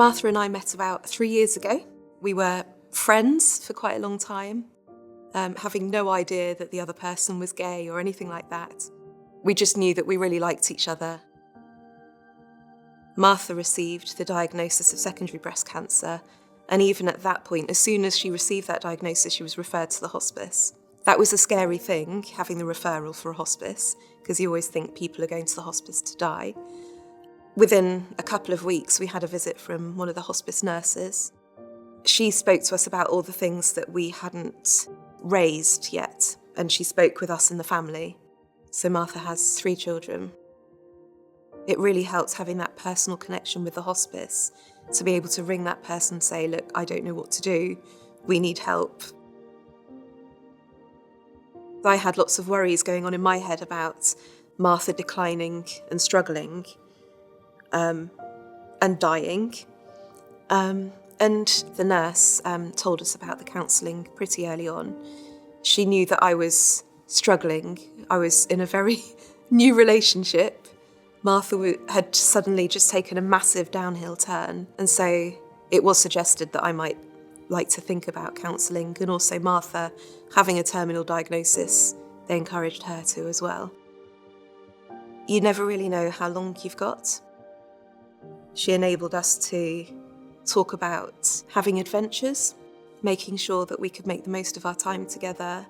Martha and I met about 3 years ago. We were friends for quite a long time, having no idea that the other person was gay or anything like that. We just knew that we really liked each other. Martha received the diagnosis of secondary breast cancer, and even at that point, as soon as she received that diagnosis, she was referred to the hospice. That was a scary thing, having the referral for a hospice, because you always think people are going to the hospice to die. Within a couple of weeks, we had a visit from one of the hospice nurses. She spoke to us about all the things that we hadn't raised yet, and she spoke with us in the family. So Martha has 3 children. It really helps having that personal connection with the hospice, to be able to ring that person and say, look, I don't know what to do, we need help. I had lots of worries going on in my head about Martha declining and struggling, and dying. And the nurse told us about the counselling pretty early on. She knew that I was struggling. I was in a very new relationship. Martha had suddenly just taken a massive downhill turn, and so it was suggested that I might like to think about counselling, and also Martha having a terminal diagnosis, they encouraged her to as well. You never really know how long you've got. She enabled us to talk about having adventures, making sure that we could make the most of our time together,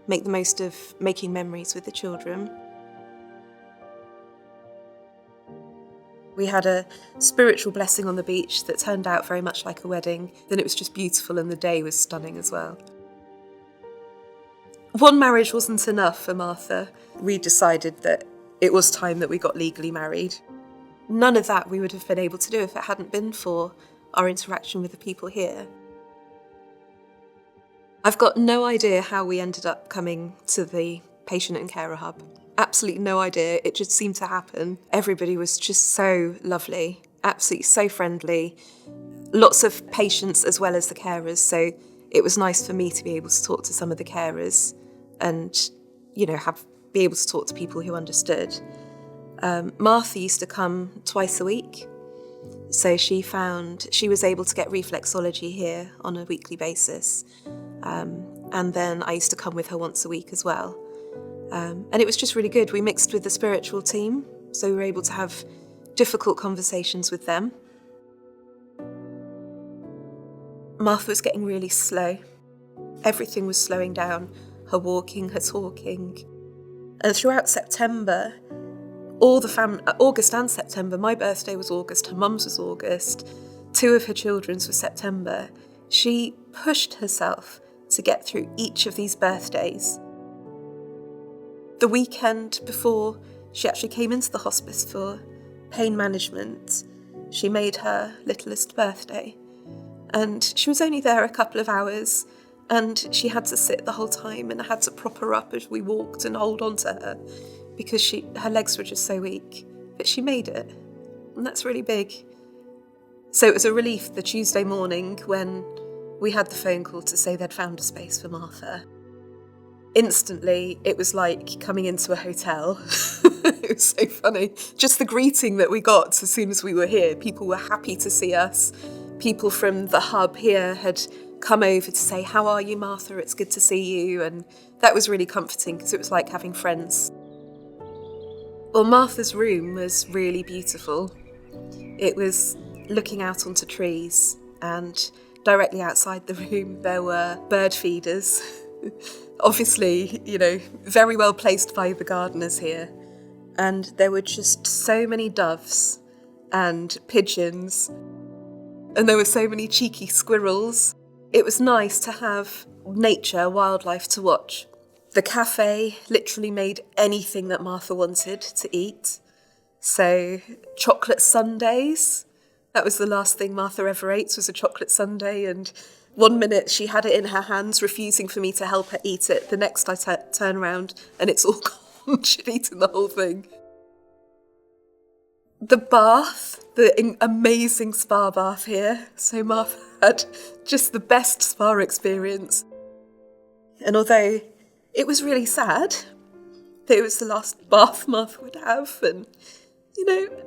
make the most of making memories with the children. We had a spiritual blessing on the beach that turned out very much like a wedding. Then it was just beautiful and the day was stunning as well. One marriage wasn't enough for Martha. We decided that it was time that we got legally married. None of that we would have been able to do if it hadn't been for our interaction with the people here. I've got no idea how we ended up coming to the patient and carer hub. Absolutely no idea. It just seemed to happen. Everybody was just so lovely, absolutely so friendly. Lots of patients as well as the carers. So it was nice for me to be able to talk to some of the carers and, be able to talk to people who understood. Martha used to come twice a week. So she was able to get reflexology here on a weekly basis. And then I used to come with her once a week as well. And it was just really good. We mixed with the spiritual team, so we were able to have difficult conversations with them. Martha was getting really slow. Everything was slowing down, her walking, her talking. And throughout September, all the family, August and September, my birthday was August, her mum's was August, 2 of her children's was September. She pushed herself to get through each of these birthdays. The weekend before she actually came into the hospice for pain management, she made her littlest birthday. And she was only there a couple of hours, and she had to sit the whole time, and I had to prop her up as we walked and hold on to her because her legs were just so weak. But she made it, and that's really big. So it was a relief the Tuesday morning when we had the phone call to say they'd found a space for Martha. Instantly, it was like coming into a hotel. It was so funny. Just the greeting that we got as soon as we were here. People were happy to see us. People from the hub here had come over to say, how are you, Martha? It's good to see you. And that was really comforting because it was like having friends. Well, Martha's room was really beautiful. It was looking out onto trees, and directly outside the room there were bird feeders. Obviously, very well placed by the gardeners here. And there were just so many doves and pigeons. And there were so many cheeky squirrels. It was nice to have nature, wildlife to watch. The cafe literally made anything that Martha wanted to eat. So chocolate sundaes, that was the last thing Martha ever ate, was a chocolate sundae. And one minute she had it in her hands, refusing for me to help her eat it. The next I turn around and it's all gone. She'd eaten the whole thing. The bath, the amazing spa bath here. So Martha had just the best spa experience. And although it was really sad that it was the last bath Martha would have, and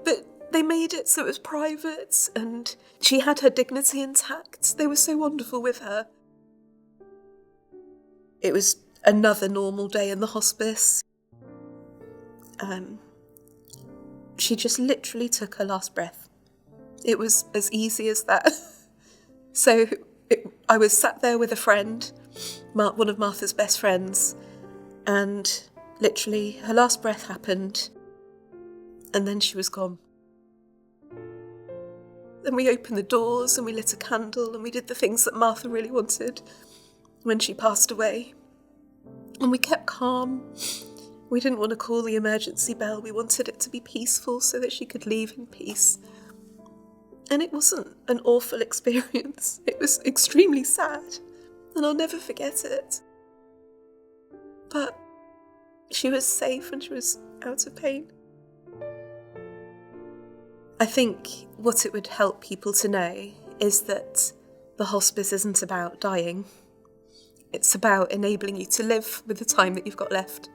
but They made it so it was private, and she had her dignity intact. They were so wonderful with her. It was another normal day in the hospice. She just literally took her last breath. It was as easy as that. So I was sat there with a friend, one of Martha's best friends, and literally her last breath happened, and then she was gone. Then we opened the doors and we lit a candle and we did the things that Martha really wanted when she passed away. And we kept calm. We didn't want to call the emergency bell. We wanted it to be peaceful so that she could leave in peace. And it wasn't an awful experience. It was extremely sad, and I'll never forget it. But she was safe and she was out of pain. I think what it would help people to know is that the hospice isn't about dying. It's about enabling you to live with the time that you've got left.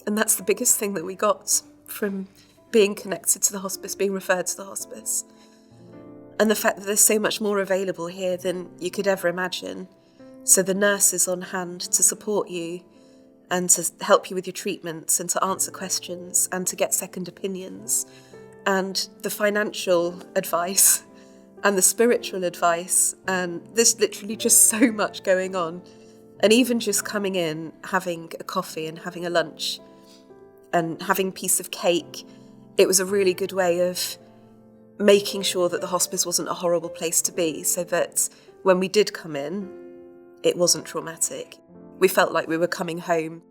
And that's the biggest thing that we got from being connected to the hospice, being referred to the hospice. And the fact that there's so much more available here than you could ever imagine. So the nurse is on hand to support you and to help you with your treatments and to answer questions and to get second opinions. And the financial advice and the spiritual advice, and there's literally just so much going on. And even just coming in, having a coffee and having a lunch and having a piece of cake, it was a really good way of making sure that the hospice wasn't a horrible place to be, so that when we did come in, it wasn't traumatic. We felt like we were coming home.